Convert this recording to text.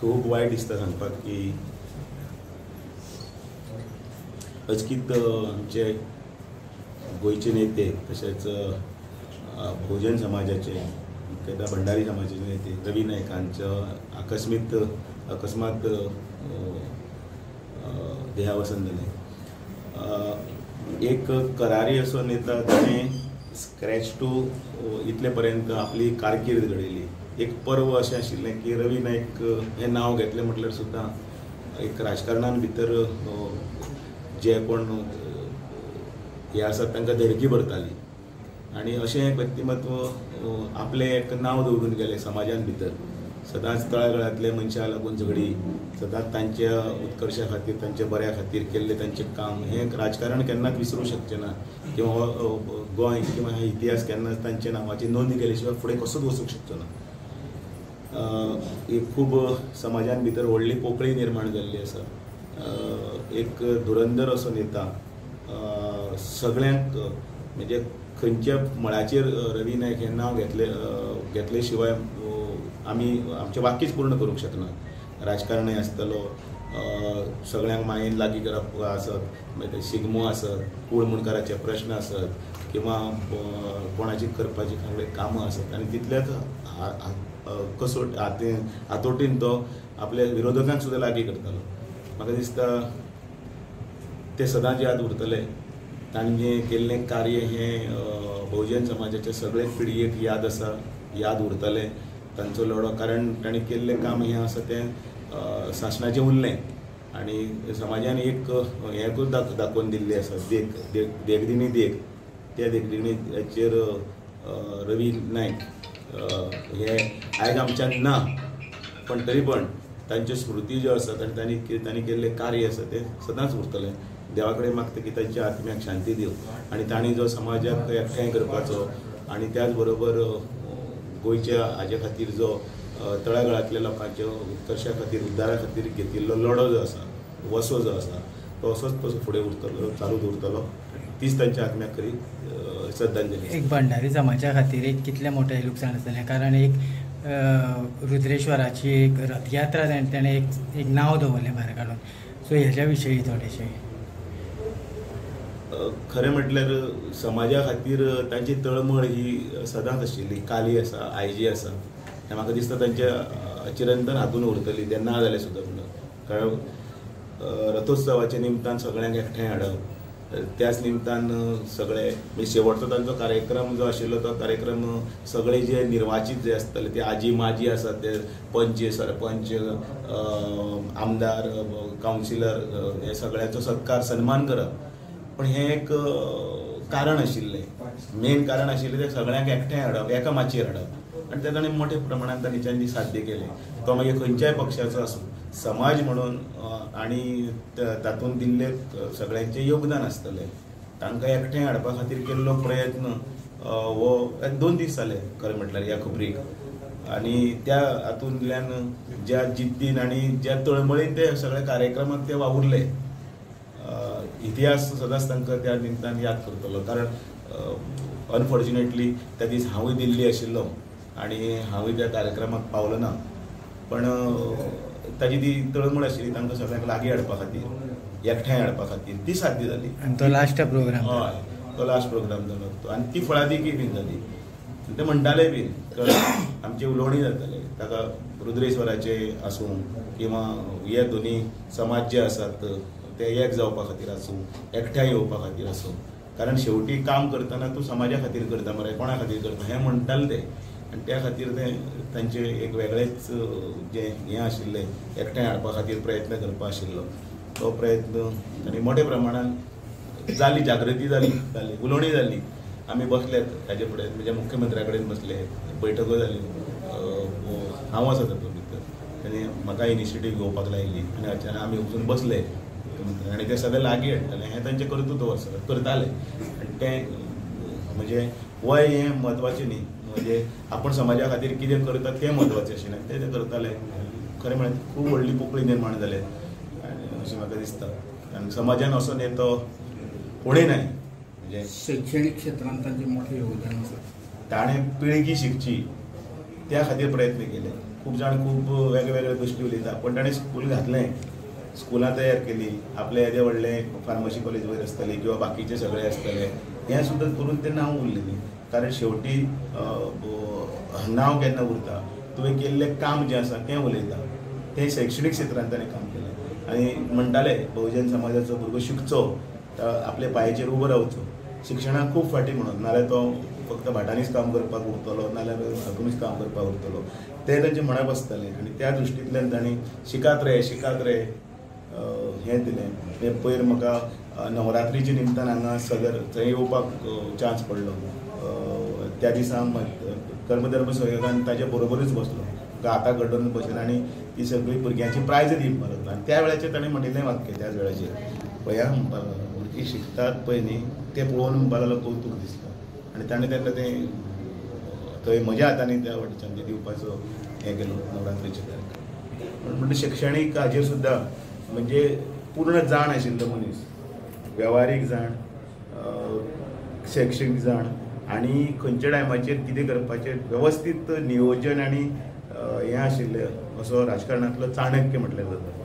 खूब वायट दिसता सांगपाक की अचकीत आमचे गोंयचे नेते तशेंच बहुजन समाजाचे मुख्यतः भंडारी समाजाचे नेते रवी नायक हांचो अकस्मात देहावसन जालें. एक करारी असो नेता ताणें स्क्रॅच टू इतले पर्यंत आपली कारकीर्द घडयली. एक पर्व अशें आशिल्लें की रवी नायक हें नांव घेतलें म्हटल्यार सुद्दां एक राजकारणान भितर जे कोण हे आसात तांकां देडकी भरताली आनी अशें एक व्यक्तिमत्व आपलें एक नांव दवरून गेलें समाजान भितर. सदांच तळागाळांतल्या मनशाक लागून झगडी, सदांच तांच्या उत्कर्शा खातीर तांच्या बऱ्या खातीर केल्लें तांचें काम हें राजकारण केन्नाच विसरूंक शकचें ना किंवा गोंय किंवा हे इतिहास केन्नाच तांचे नांवाची नोंद केले शिवाय फुडें कसोच वचूंक शकचो ना. एक खूब समाजान भितर व्हडली पोकळी निर्माण जाल्ली आसा. एक धुरंधर असो नेता सगळ्यांक म्हणजे खंयच्या मळाचेर रवी नायक हें नांव घेतले शिवाय आमी आमचें वाक्यच पूर्ण करूंक शकना. राजकारणी आसतलो, सगळ्यांक मायेन लागीं करप आसत, मागीर शिगमो आसत, कूळ मुणकाराचे प्रश्न आसत किंवा कोणाची करपाची सगळे कामां आसत आनी तितल्याच हातोटीन तो आपल्या विरोधकांक सुद्दां लागीं करतालो. म्हाका दिसता ते सदांच याद उरतले. ताणें जें केल्लें कार्य हें बहुजन समाजाच्या सगळे पिळगेक याद आसा, याद उरतलें तांचो लढो. कारण ताणें केल्लें काम हें आसा तें शासनाचें उरलें आनी समाजान एक हेंकूच दाखोवन दिल्लें आसा, देखदिणी देख. त्या देखदिणीचेर रवी नायक हे आयज आमच्यान ना, पण तरी पण तांच्यो स्मृती ज्यो आसात आनी तांणी केल्लें कार्य आसा तें सदांच उरतलें. देवा कडेन मागता की तांच्या आत्म्याक शांती दिव आनी तांणी जो समाजाक एकठांय करपाचो आनी त्याच बरोबर गोंयच्या हाजे खातीर जो तळागाळांतल्या लोकांच्या उत्कर्शा खातीर उद्दारा खातीर घेतिल्लो लढो जो आसा, वसो जो आसा तो असोच तसो फुडें उरतलो, चालूच उरतलो. तीच तांच्या आत्म्याक खरी श्रद्धांजली. एक भंडारी समाजा खातीर एक कितलें मोठें लुकसाण आसतलें. कारण एक रुद्रेश्वराची एक रथयात्रा ताणें एक नांव दवरलें भायर काडून. सो हेच्या विशयी थोडेशें खरें म्हटल्यार समाजा खातीर तांची तळमळ ही सदांच आशिल्ली, काली आसा, आयजी आसा. हें म्हाका दिसता तांच्या चिरंतन हातून उरतली तें ना जालें सुद्दां म्हणून. कारण रथोत्सवाच्या निमतान सगळ्यांक एकठांय हाडप, त्याच निमतान सगळे म्हणजे शेवटचो तांचो कार्यक्रम जो आशिल्लो तो कार्यक्रम सगळे जे निर्वाचित जे आसताले ते आजी माजी आसात ते पंच, सरपंच, आमदार, कावन्सिलर हे सगळ्याचो सत्कार सन्मान करप. पण हें एक कारण आशिल्लें, मेन कारण आशिल्लें तें सगळ्यांक एकठांय हाडप, एका माचयेर हाडप आनी तें ताणें मोठ्या प्रमाणांत तांच्यांनी साध्य केलें. तो मागीर खंयच्याय पक्षाचो आसूं, समाज म्हणून आनी तातूंत दिल्लें सगळ्यांचें योगदान आसतलें. तांकां एकठांय हाडपा खातीर केल्लो प्रयत्न हो 2 दीस जाले खरें म्हटल्यार ह्या खबरीक. आनी त्या हातूंतल्यान ज्या जिद्दीन आनी ज्या तळमळीन ते सगळे कार्यक्रमाक ते वावुरले, इतिहास सदांच तांकां त्या निमतान याद करतलो. कारण अनफॉर्च्युनेटली त्या दीस हांवूय दिल्ली आशिल्लो आनी हांवूय त्या कार्यक्रमाक पावलो ना. पण ताजी ती तळमळ आशिल्ली तांकां सगळ्यांक लागीं हाडपा खातीर, एकठांय हाडपा खातीर, ती साध्य जाली. आनी तो लास्ट प्रोग्राम. हय, तो लास्ट प्रोग्राम जालो तो आनी ती फळादिकी बीन जाली. ते म्हणटाले बीन आमची उलोवणी जाताले ताका रुद्रेश्वराचे आसूं किंवा हे दोनी समाज जे आसात ते एक जावपा खातीर आसूं, एकठांय येवपा खातीर आसूं. कारण शेवटी काम करतना तूं समाजा खातीर करता मरे, कोणा खातीर करता हें म्हणटाले ते. आनी त्या खातीर ते तांचे एक वेगळेच जें हें आशिल्लें एकठांय हाडपा खातीर प्रयत्न करपा आशिल्लो तो प्रयत्न आनी मोठ्या प्रमाणान जाली, जागृती जाली, उलोवणी जाली. आमी बसलेत ताजे फुडें म्हणजे मुख्यमंत्र्या कडेन बसले, बैठको जाल्यो, हांव आसा तातूंत भितर. ताणें म्हाका इनिशिएटीव घेवपाक लायली आनी अचानक आमी वचून बसले आनी ते सगळे लागीं हाडटाले. हें तांचें कर्तृत्व करताले आनी तें म्हणजे वय हें म्हत्वाचें न्ही, म्हणजे आपण समाजा खातीर कितें करता तें म्हत्वाचें आशिल्लें, ते करताले. खरें म्हळ्यार खूब व्हडली पोकळी निर्माण जाले अशें म्हाका दिसता. आनी समाजान असो नेतो कोणूय नाय. म्हणजे शैक्षणीक क्षेत्रांत तांचें मोठें योगदान आसा. ताणें पिळगी शिकची त्या खातीर प्रयत्न केले. खूब जाण खूब वेगवेगळे गोश्टी उलयता, पण ताणें स्कूल घातलें, स्कुलां तयार केली, आपले येदे व्हडले फार्मसी कॉलेज वयर आसतले किंवा बाकीचे सगळे आसतले, हें सुद्दां करून तें नांव उरलें न्ही. कारण शेवटी नांव केन्ना उरता, तुवें केल्लें काम जें आसा तें उलयता. तें शैक्षणीक क्षेत्रांत ताणें काम केलें आनी म्हणटाले बहुजन समाजाचो भुरगो शिकचो, आपल्या पांयाचेर उबो रावचो, शिक्षणाक खूब फाटीं म्हणून, नाल्यार तो फक्त भाटांनीच काम करपाक उरतलो, नाल्यार हातूनच काम करपाक उरतलो, तें तांचें म्हणप आसतालें. आनी त्या दृश्टींतल्यान तांणी शिकात रे हें दिलें. पयर म्हाका नवरात्रीच्या निमतान हांगा सदर थंय येवपाक चान्स पडलो. त्या दिसा कर्मधर्म सहयोगान ताचे बरोबरूच बसलो, हाताक घडोवन बसलो आनी ती सगळीं भुरग्यांची प्रायज दिवपाक लागलो. आनी त्या वेळाचेर ताणें म्हणिल्लें वाक्य त्याच वेळाचेर, पळया भुरगीं शिकतात पळय न्ही, तें पळोवन म्हणपाक लागलो कौतूक दिसता. आनी ताणें तेन्ना तें थंय म्हज्या हातांनी त्या वाटेच्यान दिवपाचो हें केलो नवरात्रीचे कार्यक्रम. म्हणजे शिक्षणीक हाजेर सुद्दां म्हणजे पूर्ण जाण आशिल्लो मनीस, वेव्हारीक जाण, शैक्षणीक जाण आनी खंयच्या टायमाचेर कितें करपाचें वेवस्थीत नियोजन आनी हें आशिल्लें असो राजकारणांतलो चाणक्य म्हटल्यार जाता.